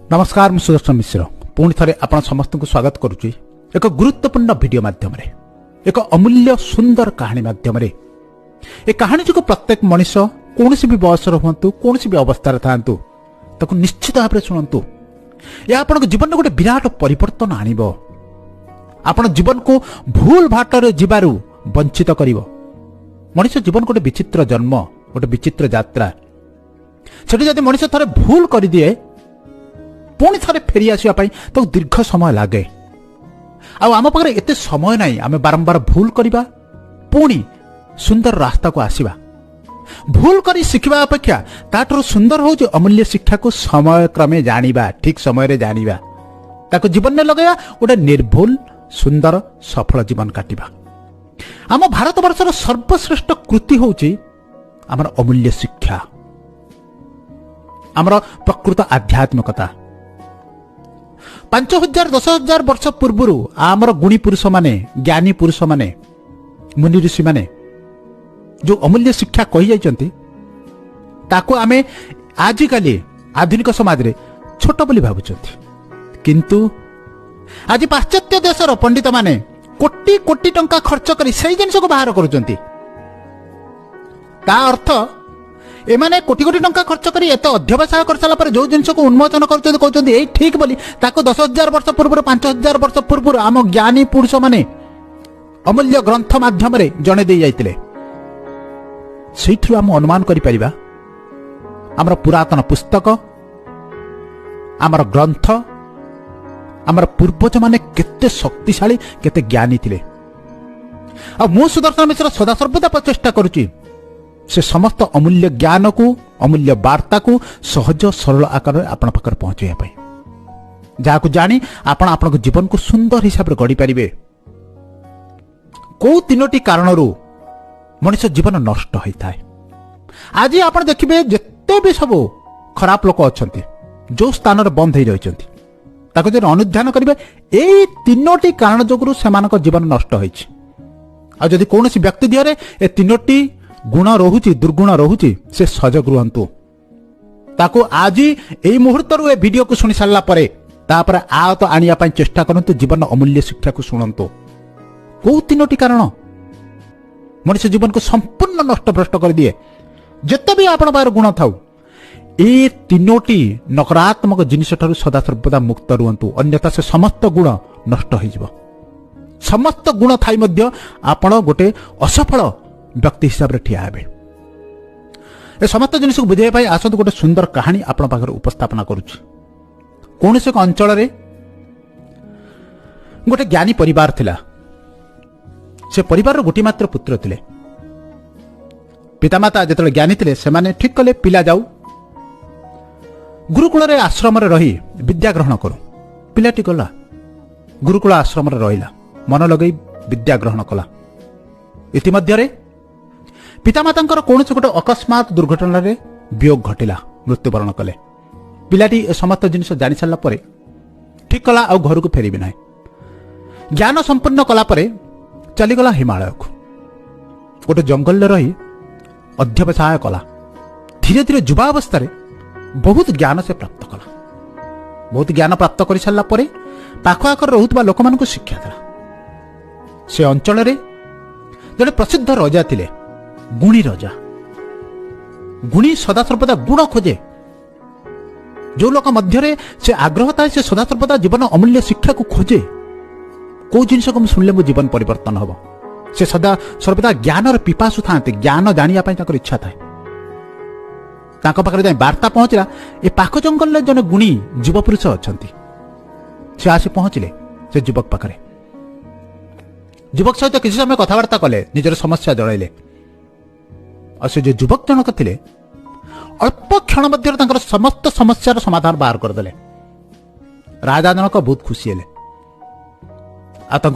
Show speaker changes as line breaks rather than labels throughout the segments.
नमस्कार मु सुदर्शन मिश्र पुणी थे आपण समस्त को स्वागत करुच्ची एक गुरुत्वपूर्ण वीडियो माध्यम एक अमूल्य सुंदर कहानी माध्यम ए कहानी जो प्रत्येक मनीष कौन भी बयसर हूँ कौन भी अवस्था था निश्चित भाव में शुणु यह आप जीवन गोटे विराट परिवर्तन आणव आपण जीवन को भूल भाटर जीवारू वंचित कर मनीष जीवन गोटे विचित्र जन्म गोटे विचित्र यात्रा से जब मनीष थे भूल कर दिए पुणी थे फेरी आसवाई तो दीर्घ समय लगे आम पाखे एत समय ना आम बारंबार भूल करवा पुणी सुंदर रास्ता को आसवा भूल कर शिखा अपेक्षा ताठू सुंदर हूँ अमूल्य शिक्षा को समय क्रमे जाना ठीक समय जाना ताको जीवन में लगेगा गोटे निर्भूल सुंदर सफल जीवन काटिबा आम भारत वर्षर सर्वश्रेष्ठ कृति हूँ आमर अमूल्य शिक्षा आमर प्रकृत आध्यात्मिकता 5000-10,000 वर्ष पूर्व आमर गुणी पुरुष माने ज्ञानी पुरुष माने मुनि ऋषि माने जो अमूल्य शिक्षा कही जाइछन्ति ताको आमे आजिकाली आधुनिक समाज रे छोट बोली भाबुछन्ति किंतु आज पाश्चात्य देशर पंडित माने कोटी कोटी टंका खर्च करी सही जिनिस को बाहर करूछन्ति ता अर्थ एमाने कोटी कोटी टंका खर्च करी एत अध्यवसाय कर साला पर जो जिनिस को उन्मोचन करछन्ति कहछन्ति एई ठीक बोली ताको 10,000 वर्ष पूर्व 5,000 वर्ष पूर्व आम ज्ञानी पुरुष माने अमूल्य ग्रंथ माध्यम रे जणे दे जाइतिले सेठु आम अनुमान करि परिबा हमर पुरातन पुस्तक हमर ग्रंथ हमर पूर्वज माने केते शक्तिशाली केते ज्ञानी थिले आ मु सुदर्शन मिश्र सदा सर्वदा प्रचेष्टा करूची से समस्त अमूल्य ज्ञान को अमूल्य वार्ता को सहज सरल आकार आपण पाखर पहुंचाइया पाई जहां जानी आपण जीवन को सुंदर हिसाब से गढ़ी पारिबे को तीनोटी कारणरू मनुष्य जीवन नष्ट होता है आज आप देखिए जिते भी सब खराब लोक अच्छा जो स्थान बंद हो रही अनुध्यान करेंगे यही तीनोटी कारण जो से जीवन नष्ट होती कौन व्यक्ति दिहरे ए तीनोटी गुण रोचे दुर्गुण रोचे से सजग रुहतु ताको आज यही मुहूर्त ए वीडियो को शुणी सारा पर आत आने चेष्टा करंतु जीवन अमूल्य शिक्षा को शुणु कौ तीनोटी कारण मनुष्य जीवन को संपूर्ण नष्ट भ्रष्ट कर दिए जिते भी आपण पार गुण थाउ ए तीनोटी नकारात्मक जिनिस ठारू सदा सर्वदा मुक्त रुहतु अन्यथा से समस्त गुण नष्ट हो समस्त गुण थाई मध्य आपण गोटे असफल व्यक्ति हिसाब से ठिया हेबे ए समस्त जिनिस को बुझाई पाई आसत गोटे सुंदर कहानी आपण पाखर उपस्थापना करूछि कौन से अंचल रे गोटे ज्ञानी परिवार थिला से परिवार गोटी मात्र पुत्र थिले पितामाता जतले ज्ञानी थिले से माने ठीक कले पिला जाऊ गुरुकुल रे आश्रम रे रही विद्या ग्रहण करू पिलाटी गला गुरुकुल आश्रम रे रहिला मन लगई विद्या ग्रहण कला इतिमध्य रे पितामाता कौन से गोटे अकस्मात दुर्घटना रे वियोग घटिला मृत्युवरण कले पिलाटी समस्त जिनिस जानी सारा पर ठीक कला आ घर को फेरबी ना ज्ञान संपन्न कला पर चलीगला हिमालय को गोटे जंगल रही अध्यवसाय कला धीरे धीरे युवावस्था बहुत ज्ञान से प्राप्त कला बहुत ज्ञान प्राप्त कर सारा पर पाख आखर रोहुवा लोक मान शिक्षा देला से अंचल जड़े प्रसिद्ध राजा थिले गुणी राजा गुणी सदा सर्वदा गुण खोजे जो लोक मध्य से आग्रह था से सदा सर्वदा जीवन अमूल्य शिक्षा को खोजे कौ जिन को शुणिले मो जीवन परिवर्तन हम से सदा सर्वदा ज्ञान पिपासु था ज्ञान जानापी इच्छा थाए पाखे वार्ता पहुंचला ए पाख जंगल में जन गुणी युवपुरुष अच्छा से आसी पहुंचले से युवक पाखे युवक सहित किसी समय कथबार्ता कले निजर समस्या जड़ाइले और से जो युवक जनक थे अल्प क्षण मध्य समस्त समस्यार समाधान बाहर करदे राजा जनक बहुत खुशी हेले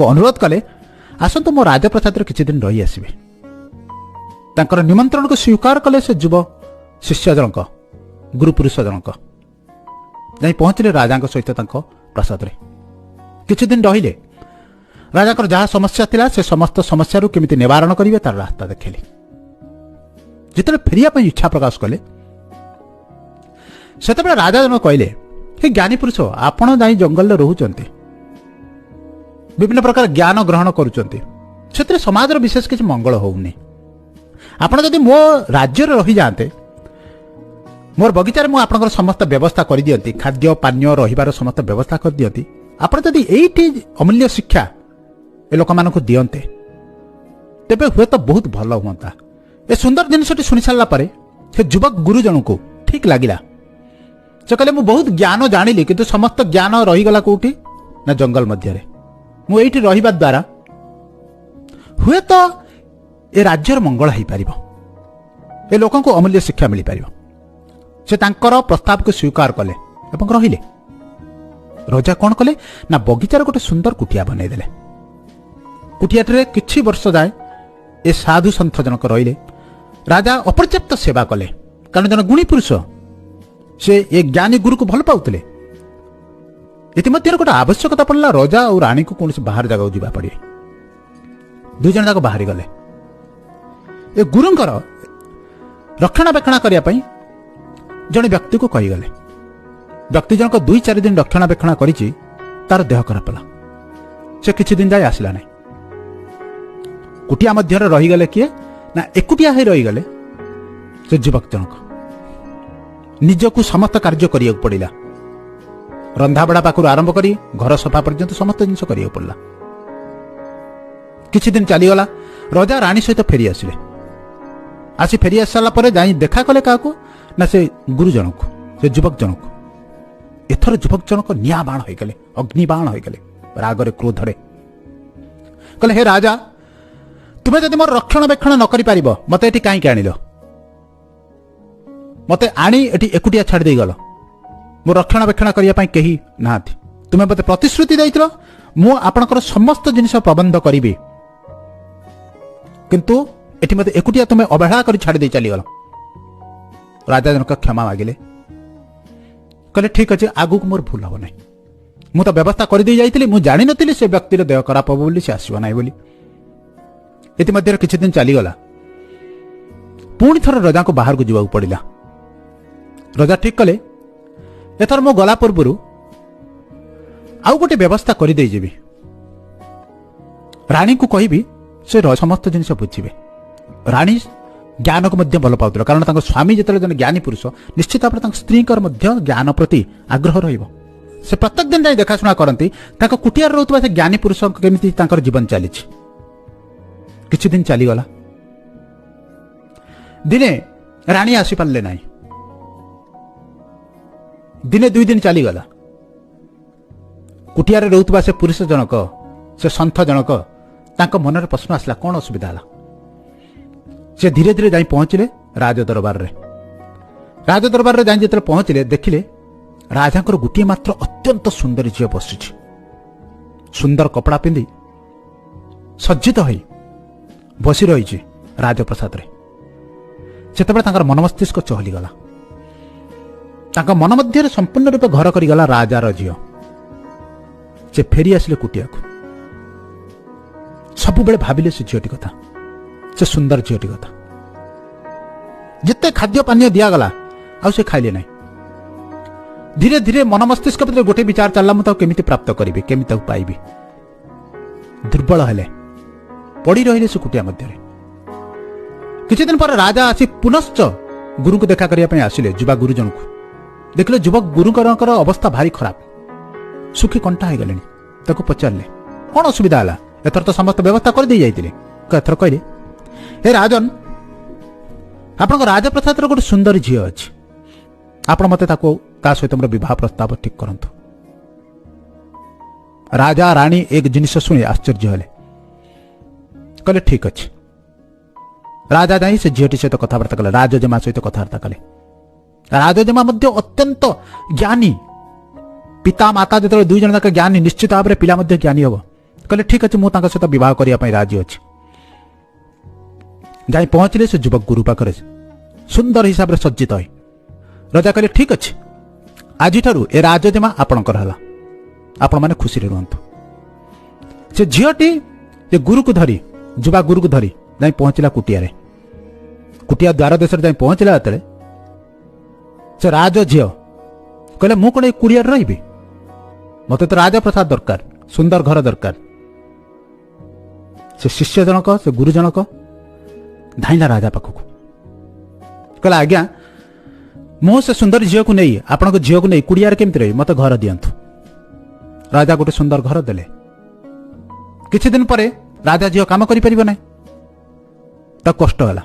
अनुरोध कले आसतु मो राजप्रसाद किसी दिन रही आसबे निमंत्रण को स्वीकार कले से युव शिष्य जनक गुरुपुरुष जनक जाई पहुंचले राजा सहित प्रसाद किसी दिन रहिले राजा जहाँ समस्या थिला से समस्त समस्या केमिति निवारण करेंगे तार रास्ता देखली जिते फेरिया इच्छा प्रकाश कले से राजा जन कहले हे ज्ञानी पुरुष आपण जाई जंगल रोचंती विभिन्न प्रकार ज्ञान ग्रहण करुचंती से समाज विशेष किसी मंगल होउनी आपण जदि मो राज्य रही जाते मोर बगीचार मु आपनकर समस्त व्यवस्था कर दियंती खाद्य पानीय रहिबार समस्त व्यवस्था कर दियंती आपण जदि एठी अमूल्य शिक्षा ए लोक मानक दियंते तेबे हुए तो बहुत भल हुंता ए सुंदर जिनसटी सुनि सारला परे से युवक गुरुजन को ठीक लागिला से कहले मु बहुत ज्ञान जानिली किंतु समस्त ज्ञान रहीगला कोठी ना जंगल मध्य मु एठी रहिबा द्वारा हुए तो ए राज्यर मंगल हो पार ए लोक को अमूल्य शिक्षा मिल पार से तांकर प्रस्ताव को स्वीकार कले एवं रहिले राजा कौन कले ना बगीचार गोटे सुंदर कुटिया बनईदेले कुटियाटे किछि वर्ष जाए ए साधु सन्थ जनक रहिले राजा अपर्याप्त सेवा कले कारण जन गुणी पुरुष से ए ज्ञानी गुरु को भल पाउतले इतिमध्य गोटे आवश्यकता पड़ला राजा और रानी को कौन बाहर जगह जावा पड़े दुई जन जाक बाहरी गले ए गुरुंकर रक्षणाबेक्षण करने जड़े व्यक्ति को कहीगले व्यक्ति जनक 2-4 दिन रक्षणाबेक्षण करिछि तार देह खराब होला से किछि दिन जाए आसला नहीं कुटिया मध्य रहीगले किए ना एकुटिया ही रहीगले से युवक जनक निजक समस्त कार्य करिया पड़िला रंधाबड़ा पाखर आरंभ करी घर सफा पर्यंत समस्त जिनस करिया पड़ला किछि दिन चलीगला राजा रानी सहित फेरी आसिले आसी फेरी आस सारा पर जाई देखा कले क्या ना से गुरुजन को से युवक जनक एथर युवक जनक निया बाण हो गले अग्निबाण हो गले रागरे क्रोधरे कहले हे राजा तुम्हें जदि मोर रक्षणाबेक्षण न करि पारिबो मते एठी काई आनिल मते आनी एठी एकुटिया छाड़ देई गलो मो रक्षणाबेक्षण करिया पई केही नाथि तुम्हें मते प्रतिश्रुति दैथिलो मु आपनकर समस्त जिनिस प्रबंध करिबी किंतु एठी मते एकुटिया तुम्हें अवहेला करि छाड़ देई चली गलो राजा जनक क्षमा मागिले कहले ठीक अच्छे आगु को मोर भूल हम ना मु तो व्यवस्था कर दे जाइतिली मु जानि नथिली से व्यक्तिर देह खराब हो बोली से आसीबो नाही बोली इतिमध्य किछि दिन चलीगला पुणी थर राजा को बाहर को जीवा पड़िला राजा ठीक कले एथर मो गला पूर्व आउ गोटे व्यवस्था कर दे जेबी रानी को कहबी से समस्त जिनिस बुझे रानी ज्ञान को मध्य भल पाउतला कारण तांको स्वामी जेतले जन ज्ञानी पुरुष निश्चित भाव स्त्री ज्ञान प्रति आग्रह रहिबो से प्रत्येक दिन जाई देखाशुना करती कुटियार रोतबा से ज्ञानी पुरुष केमिति तांकर जीवन चली किछि दिन चलीगला दिने रानी आसी पारले नाही दिने 2 दिन चलीगला कुटियार रोतबा से पुरुष जनक से सन्थ जनक तांको मनरे प्रश्न आसला कौन असुविधा हला से धीरे धीरे जाई पहुंचले राज दरबार रे जाई जेतले पहुंचले देखिले राजांकर गुटिए मात्र अत्यंत सुंदर झील बसुची सुंदर कपड़ा पिंधि सज्जित होई बसी रही राजप्रसाद रे सेतबेले तांकर मन मस्तिष्क चहली गला तांका मन मध्य संपूर्ण रूपे घर करिगला राजार झील से फेरी आसिले कुटिया को सब बेले भाबिले से झीलटी कथा से सुंदर झीलटी कथा जिते खाद्य पानी दिगला आ खाइले ना धीरे धीरे मन मस्तिष्क भीतर गोटे विचार चलला मुझे केमिति प्राप्त करी केमिति पाइबी दुर्बल हेले पड़ी रहिले से कुटिया मध्य किछि दिन पर राजा आसी पुनश्च गुरु को देखा करिया पई आसिले युवा गुरुजन को देखले युवक गुरुकर अवस्था भारी खराब सुखी कंटा हो गले ताको पचारले कौन असुविधा है एथर तो समस्त व्यवस्था कर दे जाइतिले एथर कहले हे राजन आपण राजप्रसाद गोटे सुंदर झील अच्छी आपण मते ता सहित मोर विवाह प्रस्ताव ठीक करंतु राजा रानी एक जिनिस शुणी आश्चर्य हेले कहले ठीक अच्छे राजा जाई से झीलटी सहित कथबार्ता कले राजजेमा सहित कथबार्ता कले राजजेमा मध्य अत्यंत ज्ञानी पिता माता जो 2 जन तक ज्ञानी निश्चित भाव में पिला मध्य ज्ञानी हम कहले ठीक अच्छे मुझे सहित विवाह करने राजी अच्छी जाई पहुंचले से युवक गुरु पाखरे सुंदर हिसाब से सज्जित है राजा कहले ठीक अच्छे आज ए राजजेमा आपणकर हला आपण माने खुशी रे रहंतु से झीलटी जे गुरु को धरी युवा गुरु को धरी जाई पहुंचला कुटिया द्वार देश जाई पहुंचला तले से राज झील कहले मु कौन कुड़ियार रही मत तो राजप्रसाद दरकार सुंदर घर दरकार। से शिष्य जनक से गुरु जनक धाइला राजा पाखक कहला आज्ञा मु से सुंदर झील को नहीं आपण झील को नहीं कुड़ियार केमती रही मत घर दिंतु। राजा गोटे सुंदर घर देले। किछि दिन परे राजा झील काम करि परिबो नै ताको कष्ट होला।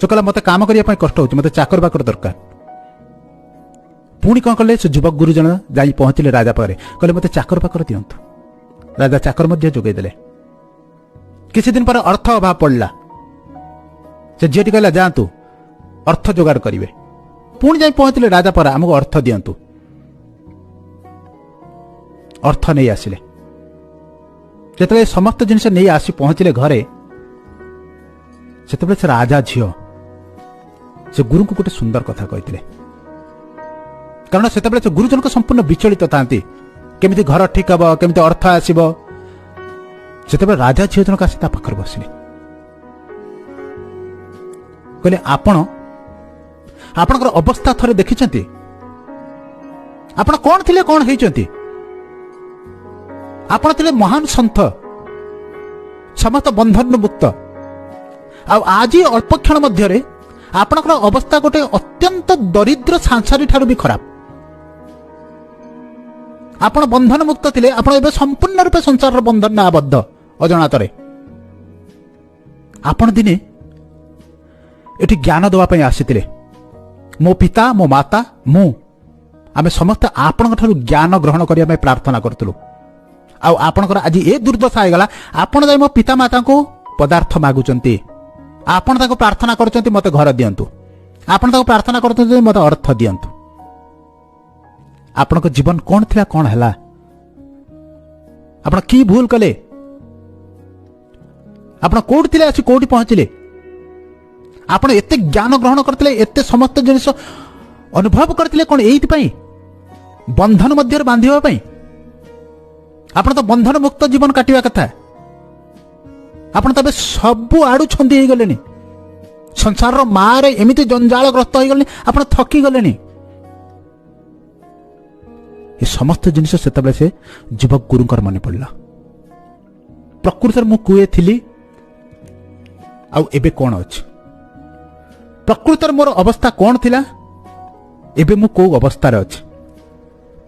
से कहला मते काम करिया पई कष्ट होउछि मते चाकर बाकर दरकार। पुणी कौन कले से युवक गुरुजन जाई पहुंचले राजा पारे कहले मते चाकर पाकर दिंतु। राजा चाकर मध्य जोगै देले। किछि दिन पर अर्थ अभाव पड़ला। से झीटी कहला जातु अर्थ जोगाड़ करिवे। पुणी जाई पहुंचले राजा पर हमको अर्थ दिंतु। अर्थ नहीं आसिले। जेतले समस्त जिनिस नहीं आसी पहुंचले घरे सेतबे से राजा झियो से गुरु को गोटे सुंदर कथा कहते। कारण सेतबे से गुरुजन को संपूर्ण विचलित थांती केमिति घर ठीक हम केमिति अर्थ आसीबो। सेतबे राजा झियो जनक आसी ता पाखर बसिले कहले आपणकर अवस्था थरे देखिछंती आपण कोन थिले कोन हेइछंती आपण थिले महान संत समस्त बंधन मुक्त आज अल्प क्षण मध्य आपणकर अवस्था गोटे अत्यंत दरिद्र सांसारी ठारू भी खराब। आपण बंधन मुक्त थिले आपण एबे संपूर्ण रूपे संसार बंधन आबद्ध अजनातरे। आपण दिने एठी ज्ञान दवा पई आसीतिले। मो पिता मो माता मु आमे समस्त आपण ठारू ज्ञान ग्रहण करिया में प्रार्थना करतलु। आपणकर आज ए दुर्दशा आइगला आपण जाई मो पिता माता को पदार्थ मागुचंती। आपण ताको प्रार्थना करचंती मते घर दियंतु। आपण ताको प्रार्थना करचंती मते अर्थ दियंतु। आपणको जीवन कोन थिला कोन हला आपण की भूल कले आपण कोड थिले आसी कोडी पहुंचले आपण एते ज्ञान ग्रहण करथिले एते समस्त जिनिस अनुभव करथिले कोन एइति पई बंधन मध्य बांधिबा पई। आपण तो बंधन मुक्त जीवन काटिबा कथा। आपण तबे सबु आडू छंदी हे गलेनी संसार मारे एमिति जंजालग्रस्त हो गलेनी आपण थकी गलेनी। ये समस्त जिनिस सेतबे से युवक गुरुकर मन पड़ला प्रकृति मु कुए थिली आउ एबे कोन अछि प्रकृति मोर अवस्था कोन थिला एबे मु को अवस्था रे अछि।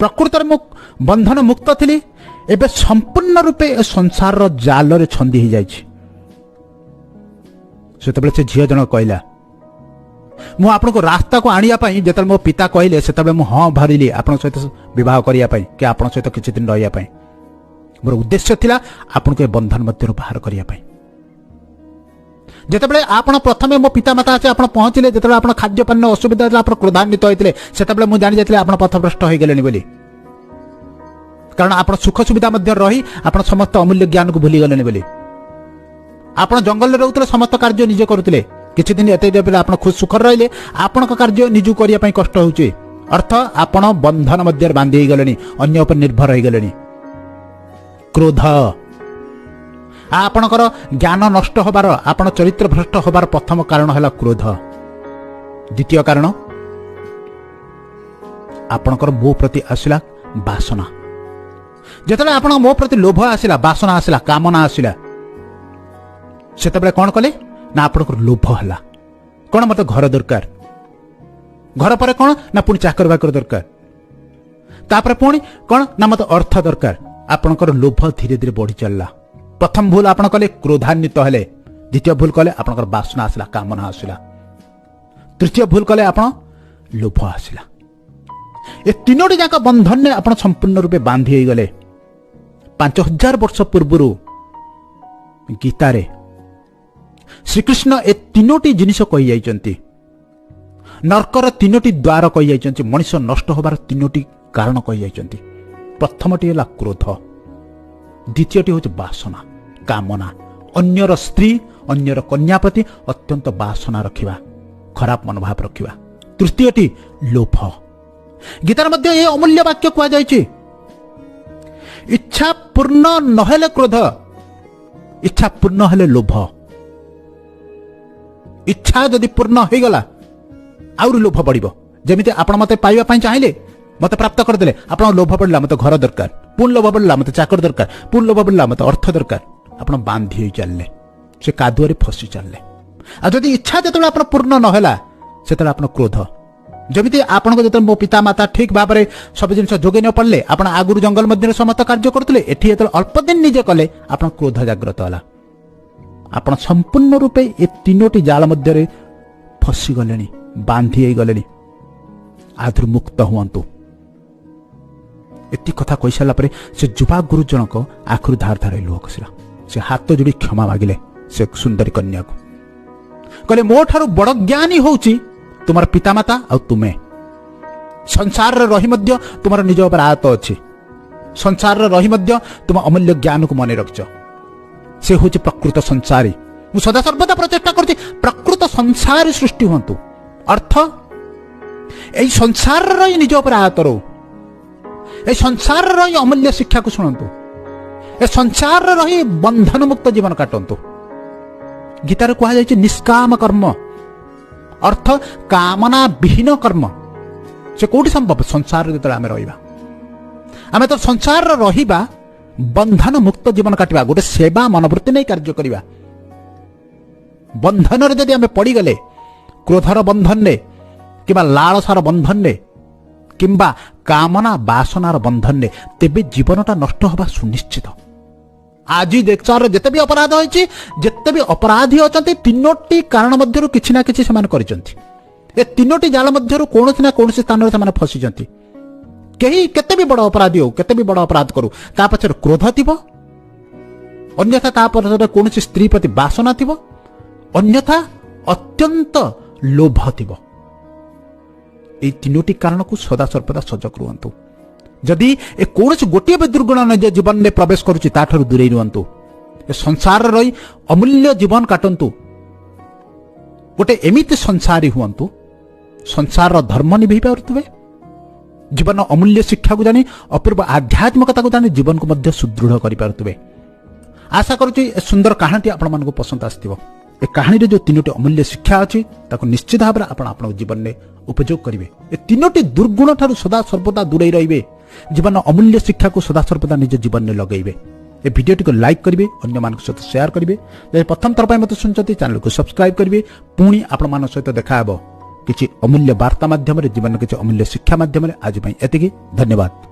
प्रकृति मु बंधन मुक्त थिली एबे संपूर्ण रूपे संसार रो जाल रे छंदी हो जाइछि। सेतबे से झियो जन कहला मु आपन को रास्ता को आनिया पई जेतल मो पिता कहले सेतबे मु हां भरिली आपन सहित विवाह करिया पई कि आपन सहित किछि दिन रहिया पई। मोर उद्देश्य थिला आपन को बंधन मध्यरु बाहर करिया पई। जेतबे आपन प्रथमे मो पिता माता आसे आपन पहुंचले जेतबे आपन खाद्य पानी असुविधा होला आपन क्रोधान्वित होइतले सेतबे मु जानि जातले आपन पथभ्रष्ट होई गेलेनी बोली। कारण आपन सुख सुविधा मध्य रही आपन समस्त अमूल्य ज्ञान को भूली गलेनी बोली। आपन जंगल रे रहउतले समस्त कार्य निजे करूतले किछि दिन एते बेले आपन खुश सुखर रहिले आपन का कार्य निजु करिया पई कष्ट होउची। अर्थ आपन बंधन मध्य बांधी गलेनी अन्य ऊपर निर्भर होई गलेनी। क्रोध आपणकर ज्ञान नष्ट होबार आपण चरित्र भ्रष्ट होबार प्रथम कारण है क्रोध। द्वितीय कारण आपणकर मो प्रति आसिला वासना। जेतले आपण मो प्रति लोभ आसिला वासना आसिला कामना आसिला सेतबे कोन कले ना आपणकर लोभ हला कोन मते घर दरकार घर पर कोन ना पुनी चाकर बाकर दरकार तापर पुनी कोन ना मते अर्थ दरकार। आपणकर लोभ धीरे धीरे बढ़ी चलला। प्रथम भूल आपण कले क्रोधान्वित हेले। द्वितीय भूल कले आपणकर वासना आसिला कामना आसिला। तृतीय भूल कले आपण लोभ आसिला। ए तीनोटी जाक बंधन ने आपण संपूर्ण रूपे बांधी होई गले। 5000 वर्ष पूर्वरु गीता रे श्रीकृष्ण ए तीनोटी जिनिस कहि जाइचंती। नरकर तीनोटी द्वार कहि जाइचंती। मनुष्य नष्ट होबार तीनोटी कारण कहि जाइचंती। प्रथमटी हला क्रोध द्वितीयटी होची वासना कामना अन्यर स्त्री अन्यर कन्या प्रति अत्यंत वासना रखिबा खराब मनोभाव रखिबा। तृतीयटी लोभ। गीतार मध्य ये अमूल्य वाक्य कुआ जाइछि इच्छा पूर्ण नहेले क्रोध इच्छा पूर्ण हेले लोभ। इच्छा जदि पूर्ण हो गला आउर लोभ बढ़िबो। जेमिति आपण मते पाइबा पई चाहिले मत प्राप्त करदे आप लोभ पड़ा मत घर दरकार पुणी लोभ पड़ा मत चाकर दरकार पुणी लोभ पड़ा मत अर्थ दरकार आप बांधी चलने से कादुआ फसी चलने आदि इच्छा जो आप पूर्ण नहला से आप क्रोध जमी आपको जो मो पिता माता ठीक भाव में सब जिन जोगे न पड़े आप आगुरी जंगल मध्य समस्त कार्य करते ये अल्प दिन निजे कले आप क्रोध जागृत है आप संपूर्ण रूपे ये तीनोटी जाल मध्य फसी गले बांधी गले आधु मुक्त हुंतु एति कथा कही सारा से युवा गुरु जनक आखिर धार धार लुह खसला से हाथ जोड़ी क्षमा मागिले से सुंदरी कन्या को कहले मो ठारू बड़ ज्ञानी होउची तुमार पितामाता आ तुमे संसार रे रही मध्य तुमार निज उपर आयत अछि संसार रे रही मध्य तुम अमूल्य ज्ञान को मन रखछ से होची प्रकृत संसारी मु सदा सर्वदा प्रचेष्टा करछि प्रकृत संसारी सृष्टि होंतु अर्थ एई संसार रे निज उपर आयत रो ए संसार रे अमूल्य शिक्षा को सुनंतु ए संसार रे रही बंधन मुक्त जीवन काटंतु गीतार कहा जाय निष्काम कर्म अर्थ कामना विहीन कर्म से कोठी संभव संसार जो आम रहा आम तो संसार रहा बंधन मुक्त जीवन काटिबा गोटे सेवा मनोवृत्ति नहीं कार्य करवा बंधन रे जदि आम पड़गले क्रोधर बंधन ने किंबा लालसार बंधन ने किंबा कामना बासनार बंधन ने तेबे जीवनटा नष्ट होगा सुनिश्चित आज देशर जिते भी अपराध होती जिते भी अपराधी अच्छा तीनोटी कारण मध्य किसी ना किसी से तीनोटी जाल मध्य कौन ना कौन स्थान से फसी कहीं केते भी बड़ अपराधी हो केते भी बड़ अपराध करू ता पछर क्रोध थिबो अन्यथा ता पछर कौन स्त्री प्रति बासना थिबो अन्यथा अत्यंत लोभ थिबो ए तीनोटी कारण को सदा सर्वदा सजग रुहंतु जदि ए कौन गोटे भी दुर्गुण निज जीवन में प्रवेश करुच्ची ताठू दूरे रुहतु संसार रही अमूल्य जीवन काटंतु गोटे एमिति संसारी हुंतु संसार धर्म निभे पारुवे जीवन अमूल्य शिक्षा को जानी अपूर्व आध्यात्मिकता को जानी जीवन को मध्य सुदृढ़ करें आशा करुच्ची सुंदर कहानी आपण मानक पसंद आसथिबो ए कहानी जो तीनोटी अमूल्य शिक्षा अच्छी निश्चित भाव में जीवन में उपयोग करेंगे ए तीनोटी दुर्गुण ठारू सदा सर्वदा दूरे रहिबे जीवन अमूल्य शिक्षा को सदा सर्वदा निज जीवन में लगेबे ए वीडियो को लाइक करेंगे अन्य मान सहित शेयर करेंगे प्रथम थर मत सुनते चैनल को सब्सक्राइब करेंगे पुणी आपण मान सहित देखा किसी अमूल्य वार्ता माध्यम जीवन किसी अमूल्य शिक्षा माध्यम आज एति धन्यवाद।